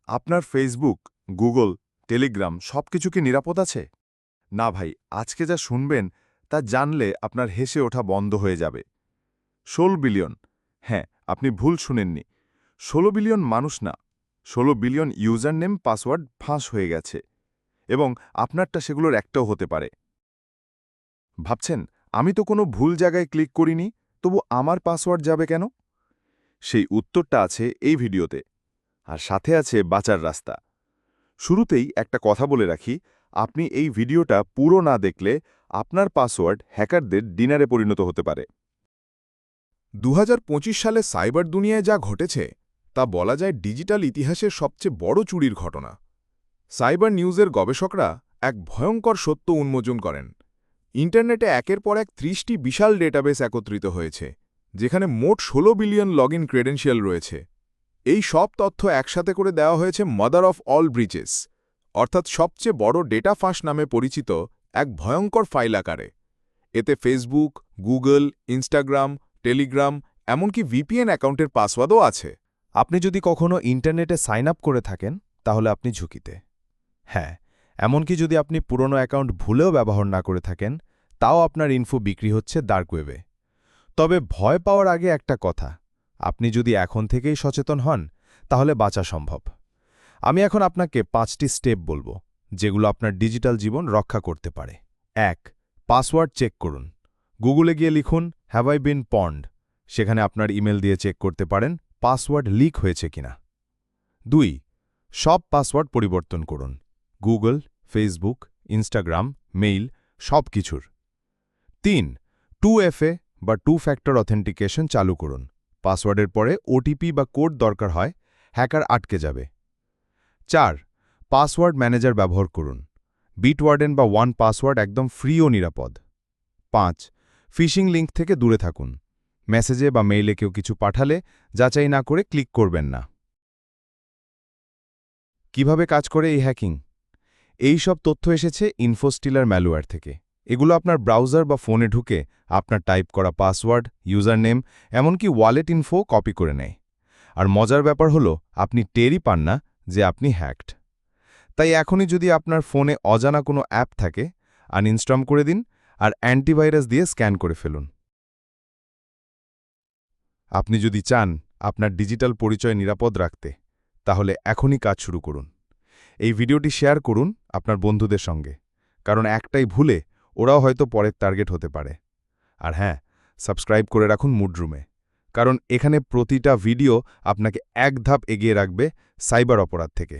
আপনার Facebook, Google, Telegram সবকিছু কি নিরাপদ আছে? না ভাই, আজকে যা শুনবেন তা জানলে আপনার হেসে ওঠা বন্ধ হয়ে যাবে। ১৬ বিলিয়ন। হ্যাঁ, আপনি ভুল শুনেননি। ১৬ বিলিয়ন মানুষ না, ১৬ বিলিয়ন ইউজার নেম পাসওয়ার্ড ফাঁস হয়ে গেছে। এবং আপনারটা সেগুলোর একটাও হতে পারে। ভাবছেন, আমি তো কোনো ভুল জায়গায় ক্লিক করিনি, তবু আমার পাসওয়ার্ড যাবে কেন? সেই উত্তরটা আছে এই ভিডিওতে। আর সাথে আছে বাঁচার রাস্তা। শুরুতেই একটা কথা বলে রাখি, আপনি এই ভিডিওটা পুরো না দেখলে আপনার পাসওয়ার্ড হ্যাকারদের ডিনারে পরিণত হতে পারে। ২০২৫ সালে সাইবার দুনিয়ায় যা ঘটেছে তা বলা যায় ডিজিটাল ইতিহাসের সবচেয়ে বড় চুরির ঘটনা। সাইবার নিউজের গবেষকরা এক ভয়ঙ্কর সত্য উন্মোচন করেন। ইন্টারনেটে একের পর এক ৩০টি বিশাল ডেটাবেস একত্রিত হয়েছে, যেখানে মোট ১৬ বিলিয়ন লগইন ক্রেডেনশিয়াল রয়েছে। এই সব তথ্য একসাথে করে দেওয়া হয়েছে মাদার অফ অল ব্রিচেস, অর্থাৎ সবচেয়ে বড় ডেটা ফাঁস নামে পরিচিত এক ভয়ঙ্কর ফাইল আকারে। এতে ফেসবুক, গুগল, ইনস্টাগ্রাম, টেলিগ্রাম, এমনকি ভিপিএন অ্যাকাউন্টের পাসওয়ার্ডও আছে। আপনি যদি কখনো ইন্টারনেটে সাইন আপ করে থাকেন, তাহলে আপনি ঝুঁকিতে। হ্যাঁ, এমনকি যদি আপনি পুরনো অ্যাকাউন্ট ভুলেও ব্যবহার না করে থাকেন, তাও আপনার ইনফো বিক্রি হচ্ছে ডার্ক ওয়েবে। তবে ভয় পাওয়ার আগে একটা কথা, আপনি যদি এখন থেকেই সচেতন হন, তাহলে বাঁচা সম্ভব। আমি এখন আপনাকে ৫টি স্টেপ বলবো, যেগুলো আপনার ডিজিটাল জীবন রক্ষা করতে পারে। ১. পাসওয়ার্ড চেক করুন। গুগলে গিয়ে লিখুন হ্যাভ আই বিন পন্ড। সেখানে আপনার ইমেল দিয়ে চেক করতে পারেন পাসওয়ার্ড লিক হয়েছে কিনা। ২. সব পাসওয়ার্ড পরিবর্তন করুন। গুগল, ফেসবুক, ইনস্টাগ্রাম, মেইল সব কিছুর। ৩. 2FA বা টু ফ্যাক্টর অথেন্টিকেশন চালু করুন। পাসওয়ার্ডের পরে ওটিপি বা কোড দরকার হয়, হ্যাকার আটকে যাবে। ৪. পাসওয়ার্ড ম্যানেজার ব্যবহার করুন। বিটওয়ার্ডেন বা ওয়ান পাসওয়ার্ড একদম ফ্রি ও নিরাপদ। ৫. ফিশিং লিঙ্ক থেকে দূরে থাকুন। মেসেজে বা মেইলে কেউ কিছু পাঠালে যাচাই না করে ক্লিক করবেন না। কিভাবে কাজ করে এই হ্যাকিং? এই সব তথ্য এসেছে ইনফোস্টিলার ম্যালওয়্যার থেকে। এগুলো আপনার ব্রাউজার বা ফোনে ঢুকে আপনার টাইপ করা পাসওয়ার্ড, ইউজার নেম, এমনকি ওয়ালেট ইনফো কপি করে নেয়। আর মজার ব্যাপার হলো, আপনি টেরই পান না যে আপনি হ্যাকড। তাই এখনই যদি আপনার ফোনে অজানা কোনো অ্যাপ থাকে, আনইনস্টল করে দিন আর অ্যান্টিভাইরাস দিয়ে স্ক্যান করে ফেলুন। আপনি যদি চান আপনার ডিজিটাল পরিচয় নিরাপদ রাখতে, তাহলে এখনই কাজ শুরু করুন। এই ভিডিওটি শেয়ার করুন আপনার বন্ধুদের সঙ্গে, কারণ একটাই ভুলে ওরাও হয়তো পরের টার্গেট হতে পারে। আর হ্যাঁ, সাবস্ক্রাইব করে রাখুন মুডরুমে, কারণ এখানে প্রতিটা ভিডিও আপনাকে এক ধাপ এগিয়ে রাখবে সাইবার অপরাধ থেকে।